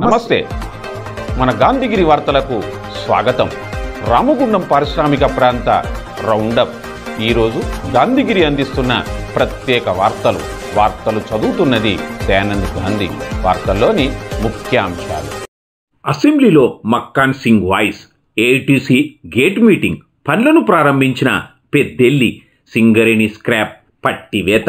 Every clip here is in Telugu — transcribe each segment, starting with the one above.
నమస్తే. మన గాంధీగిరి వార్తలకు స్వాగతం. రామగుండం పారిశ్రామిక ప్రాంత రౌండప్. ఈరోజు గాంధీగిరి అందిస్తున్న ప్రత్యేక వార్తలు చదువుతున్నది దయానంద్ గాంధీ. వార్తల్లోని ముఖ్యాంశాలు. అసెంబ్లీలో Makkhan Singh voice. AITC gate meeting. పనులను ప్రారంభించిన పెద్దెల్లి. సింగరేణి స్క్రాప్ పట్టివేత.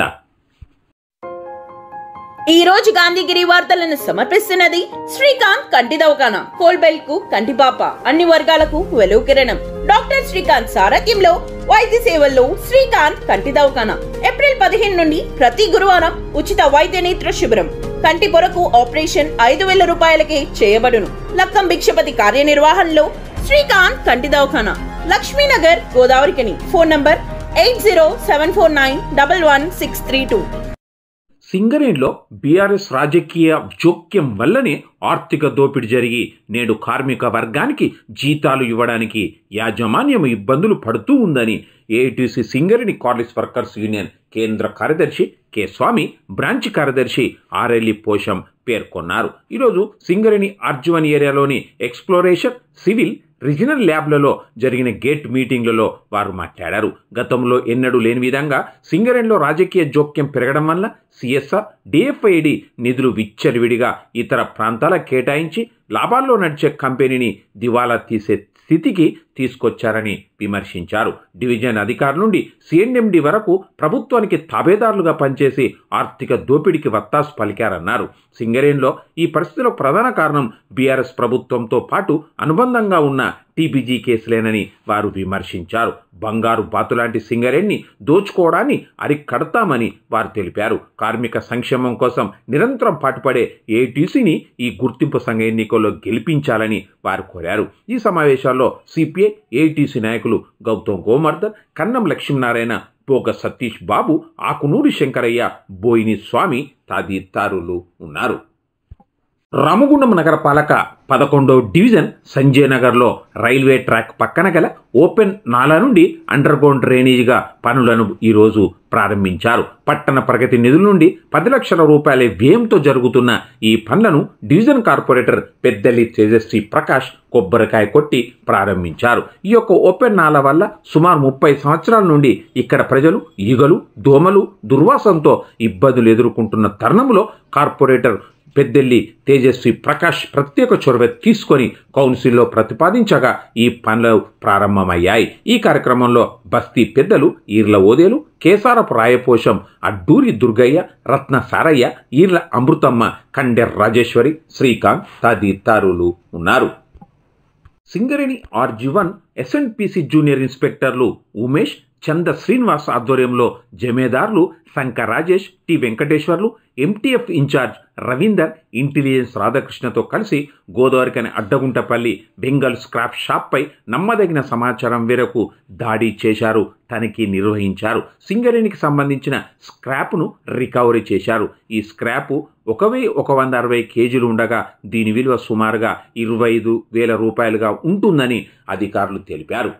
ఈ రోజు గాంధీగిరి వార్తలను సమర్పిస్తున్నది శ్రీకాంత్ కంటి దవాఖానా. కోల్బెల్ కు కంటిపాప. అన్ని వర్గాలకు వెలుగు కిరణం. డాక్టర్ శ్రీకాంత్ సారథ్యంలో వైద్య సేవల్లో శ్రీకాంత్ కంటి దవాఖానా. ఏప్రిల్ 15 నుండి ప్రతి గురువారం ఉచిత వైద్య నేత్ర శిబిరం. కంటి పొరకు ఆపరేషన్ 5,000 రూపాయలకే చేయబడును. లక్కం భిక్షపతి కార్యనిర్వహణలో శ్రీకాంత్ కంటి దవాఖానా, లక్ష్మీనగర్, గోదావరికని. Phone number 8074911632. సింగరేణిలో బీఆర్ఎస్ రాజకీయ జోక్యం వల్లనే ఆర్థిక దోపిడీ జరిగి నేడు కార్మిక వర్గానికి జీతాలు ఇవ్వడానికి యాజమాన్యం ఇబ్బందులు పడుతూ ఉందని AITC Singareni college workers union కేంద్ర కార్యదర్శి కె స్వామి, బ్రాంచ్ కార్యదర్శి ఆర్ఎల్ఈ పోషం పేర్కొన్నారు. ఈరోజు సింగరేణి ఆర్జువన్ ఏరియాలోని ఎక్స్ప్లోరేషన్, సివిల్, రీజనల్ ల్యాబ్లలో జరిగిన గేట్ మీటింగ్లలో వారు మాట్లాడారు. గతంలో ఎన్నడూ లేని విధంగా సింగరేణిలో రాజకీయ జోక్యం పెరగడం వల్ల సిఎస్ఆర్, డిఎఫ్ఐడి నిధులు విచ్చలవిడిగా ఇతర ప్రాంతాలకు కేటాయించి లాభాల్లో నడిచే కంపెనీని దివాలా తీసే స్థితికి తీసుకొచ్చారని విమర్శించారు. డివిజన్ అధికారుల నుండి సిఎండి వరకు ప్రభుత్వానికి తాబేదారులుగా పనిచేసి ఆర్థిక దోపిడీకి వత్తాసు పలికారన్నారు. సింగరేణిలో ఈ పరిస్థితిలో ప్రధాన కారణం బీఆర్ఎస్ ప్రభుత్వంతో పాటు అనుబంధంగా ఉన్న టీబీజీ కేసులేనని వారు విమర్శించారు. బంగారు బాతులాంటి సింగరేణిని దోచుకోవడాన్ని అరికడతామని వారు తెలిపారు. కార్మిక సంక్షేమం కోసం నిరంతరం పాటుపడే ఏఐటీసీని ఈ గుర్తింపు సంఘ ఎన్నికల్లో గెలిపించాలని వారు కోరారు. ఈ సమావేశాల్లో సిపిఐ, ఏఐటీసీ నాయకులు గౌతమ్ గోవర్ధన్, కన్నం లక్ష్మీనారాయణ, పోగ సతీష్ బాబు, ఆకునూరి శంకరయ్య, బోయిని స్వామి తదితరులు ఉన్నారు. రామగుండం నగరపాలక 11వ డివిజన్ సంజయ్ నగర్లో రైల్వే ట్రాక్ పక్కన గల ఓపెన్ నాలా నుండి అండర్ గ్రౌండ్ డ్రైనేజీగా పనులను ఈరోజు ప్రారంభించారు. పట్టణ ప్రగతి నిధుల నుండి 10 లక్షల రూపాయల వ్యయంతో జరుగుతున్న ఈ పనులను డివిజన్ కార్పొరేటర్ పెద్దెల్లి తేజస్వి ప్రకాష్ కొబ్బరికాయ కొట్టి ప్రారంభించారు. ఈ యొక్క ఓపెన్ నాలా వల్ల సుమారు 30 సంవత్సరాల నుండి ఇక్కడ ప్రజలు ఈగలు, దోమలు, దుర్వాసంతో ఇబ్బందులు ఎదుర్కొంటున్న తరుణంలో కార్పొరేటర్ పెద్దెల్లి తేజస్వి ప్రకాష్ ప్రత్యేక చొరవ తీసుకొని కౌన్సిల్లో ప్రతిపాదించగా ఈ పనులు ప్రారంభమయ్యాయి. ఈ కార్యక్రమంలో బస్తీ పెద్దలు ఈర్ల ఓదేలు, కేసారపు రాయపోషం, అడ్డూరి దుర్గయ్య, రత్న సారయ్య, ఈర్ల అమృతమ్మ, కండెర్ రాజేశ్వరి, శ్రీకాంత్ తదితరులు ఉన్నారు. సింగరేణి ఆర్జీ1 ఎస్ఎన్పిసి జూనియర్ ఇన్స్పెక్టర్లు ఉమేష్, చంద శ్రీనివాస్ ఆధ్వర్యంలో జమేదారులు Shankar Rajesh, T Venkateswarlu, MTF incharge Ravinder, intelligence రాధాకృష్ణతో కలిసి గోదావరికని అడ్డగుంటపల్లి బెంగాల్ స్క్రాప్ షాప్పై నమ్మదగిన సమాచారం మేరకు దాడి చేశారు, తనిఖీ నిర్వహించారు. సింగరేణికి సంబంధించిన స్క్రాప్ను రికవరీ చేశారు. ఈ స్క్రాపు 1,160 కేజీలు ఉండగా దీని విలువ సుమారుగా 25,000 రూపాయలుగా ఉంటుందని అధికారులు తెలిపారు.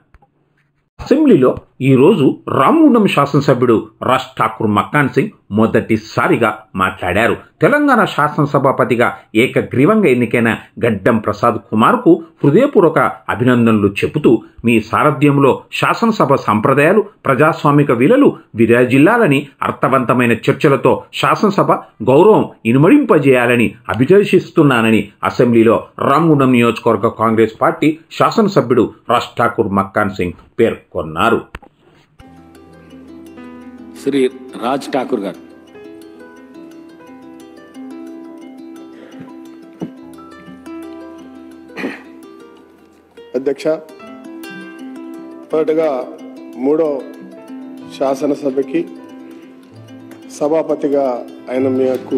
అసెంబ్లీలో ఈరోజు రామగుండం శాసనసభ్యుడు రాజ్ ఠాకూర్ మక్కాన్ సింగ్ మొదటిసారిగా మాట్లాడారు. తెలంగాణ శాసనసభాపతిగా ఏకగ్రీవంగా ఎన్నికైన గడ్డం ప్రసాద్ కుమార్కు హృదయపూర్వక అభినందనలు చెబుతూ మీ సారథ్యంలో శాసనసభ సంప్రదాయాలు, ప్రజాస్వామిక విలువలు విరాజిల్లాలని, అర్థవంతమైన చర్చలతో శాసనసభ గౌరవం ఇనుమడింపజేయాలని అభిలషిస్తున్నానని అసెంబ్లీలో రామగుండం నియోజకవర్గ కాంగ్రెస్ పార్టీ శాసనసభ్యుడు రాజ్ ఠాకూర్ మక్కాన్ సింగ్ పేర్కొన్నారు. శ్రీ రాజ్ ఠాకూర్ గారు. అధ్యక్ష, మొదటగా 3వ శాసనసభకి సభాపతిగా ఆయన మీకు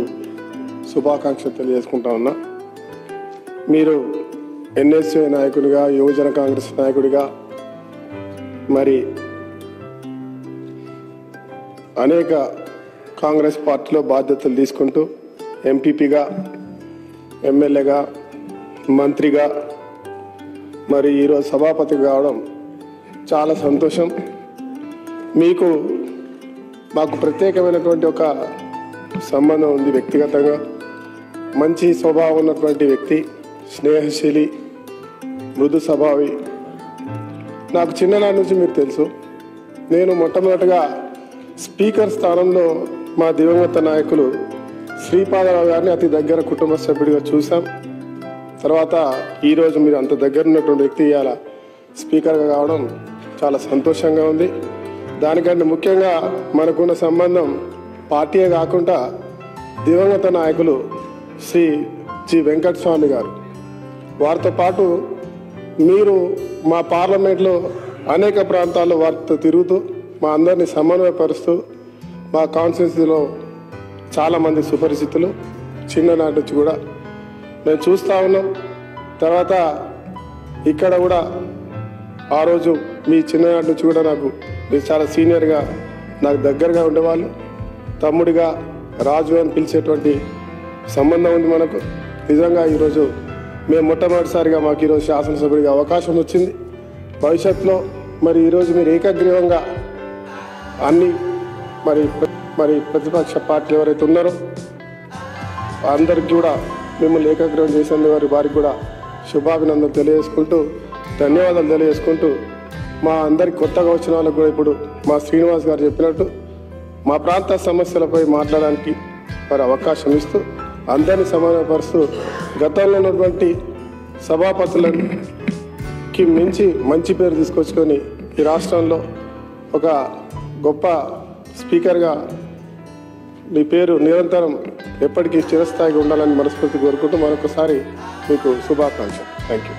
శుభాకాంక్షలు తెలియజేసుకుంటా ఉన్నా. మీరు ఎన్ఎస్యూ నాయకుడిగా, యువజన కాంగ్రెస్ నాయకుడిగా, మరి అనేక కాంగ్రెస్ పార్టీలో బాధ్యతలు తీసుకుంటూ ఎంపీపీగా, ఎమ్మెల్యేగా, మంత్రిగా, మరి ఈరోజు సభాపతి కావడం చాలా సంతోషం. మీకు మాకు ప్రత్యేకమైనటువంటి ఒక సంబంధం ఉంది వ్యక్తిగతంగా. మంచి స్వభావం ఉన్నటువంటి వ్యక్తి, స్నేహశీలి, మృదు స్వభావి. నాకు చిన్ననాటి నుంచి మీకు తెలుసు. నేను మొట్టమొదటిగా స్పీకర్ స్థానంలో మా దివంగత నాయకులు శ్రీపాదరావు గారిని అతి దగ్గర కుటుంబ సభ్యుడిగా చూసాం. తర్వాత ఈరోజు మీరు అంత దగ్గర ఉన్నటువంటి వ్యక్తి ఇవాళ స్పీకర్గా కావడం చాలా సంతోషంగా ఉంది. దానికంటే ముఖ్యంగా మనకున్న సంబంధం పార్టీయే కాకుండా దివంగత నాయకులు శ్రీ జి వెంకటస్వామి గారు, వారితో పాటు మీరు మా పార్లమెంట్లో అనేక ప్రాంతాల్లో వారితో తిరుగుతూ మా అందరినీ సమన్వయపరుస్తూ మా కాన్స్టిట్యున్సీలో చాలామంది సుపరిచితులు చిన్ననాటి నుంచి కూడా మేము చూస్తూ ఉన్నాం. తర్వాత ఇక్కడ కూడా ఆ రోజు మీ చిన్ననాటి నుంచి కూడా మీరు చాలా సీనియర్గా నాకు దగ్గరగా ఉండేవాళ్ళు. తమ్ముడిగా రాజు అని పిలిచేటువంటి సంబంధం ఉంది మనకు. నిజంగా ఈరోజు మేము మొట్టమొదటిసారిగా మాకు ఈరోజు శాసనసభ్యుడిగా అవకాశం వచ్చింది. భవిష్యత్తులో మరి ఈరోజు మీరు ఏకగ్రీవంగా అన్ని మరి ప్రతిపక్ష పార్టీలు ఎవరైతే ఉన్నారో అందరికి కూడా మిమ్మల్ని ఏకగ్రీవం చేసేందుకు వారికి కూడా శుభాభినందనలు తెలియజేసుకుంటూ, ధన్యవాదాలు తెలియజేసుకుంటూ, మా అందరికి కొత్తగా వచ్చిన వాళ్ళకు కూడా ఇప్పుడు మా శ్రీనివాస్ గారు చెప్పినట్టు మా ప్రాంత సమస్యలపై మాట్లాడడానికి మరి అవకాశం ఇస్తూ అందరినీ సమన్వయపరుస్తూ గతంలో ఉన్నటువంటి సభాపతులకి మించి మంచి పేరు తీసుకొచ్చుకొని ఈ రాష్ట్రంలో ఒక గొప్ప స్పీకర్గా మీ పేరు నిరంతరం ఎప్పటికీ చిరస్థాయిగా ఉండాలని మనస్ఫూర్తి కోరుకుంటూ మరొకసారి మీకు శుభాకాంక్షలు. Thank you.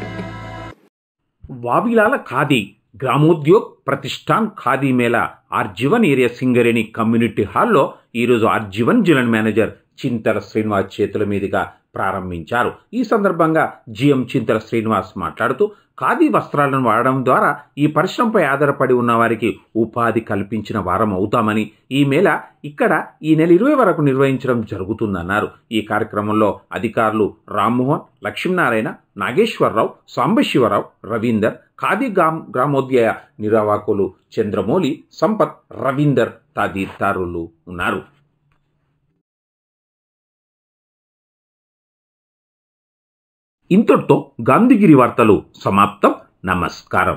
Vavilala khadi గ్రామోద్యోగ్ Pratishthan khadi Mela RG one area Singareni community హాల్లో ఈరోజు ఆర్జీవన్ జనరల్ మేనేజర్ చింతల శ్రీనివాస్ చేతుల మీదుగా ప్రారంభించారు. ఈ సందర్భంగా జిఎం చింతల శ్రీనివాస్ మాట్లాడుతూ ఖాదీ వస్త్రాలను వాడడం ద్వారా ఈ పరిశ్రమపై ఆధారపడి ఉన్న వారికి ఉపాధి కల్పించిన వారం అవుతామని, ఈ మేళ ఇక్కడ ఈ నెల 20 వరకు నిర్వహించడం జరుగుతుందన్నారు. ఈ కార్యక్రమంలో అధికారులు రామ్మోహన్, లక్ష్మీనారాయణ, నాగేశ్వరరావు, సాంబశివరావు, రవీందర్, ఖాదీ గ్రామోద్యయ నిర్వాహకులు చంద్రమౌళి, సంపత్, రవీందర్ తదితరులు ఉన్నారు. ఇంతటితో గాంధీగిరి వార్తలు సమాప్తం. నమస్కారం.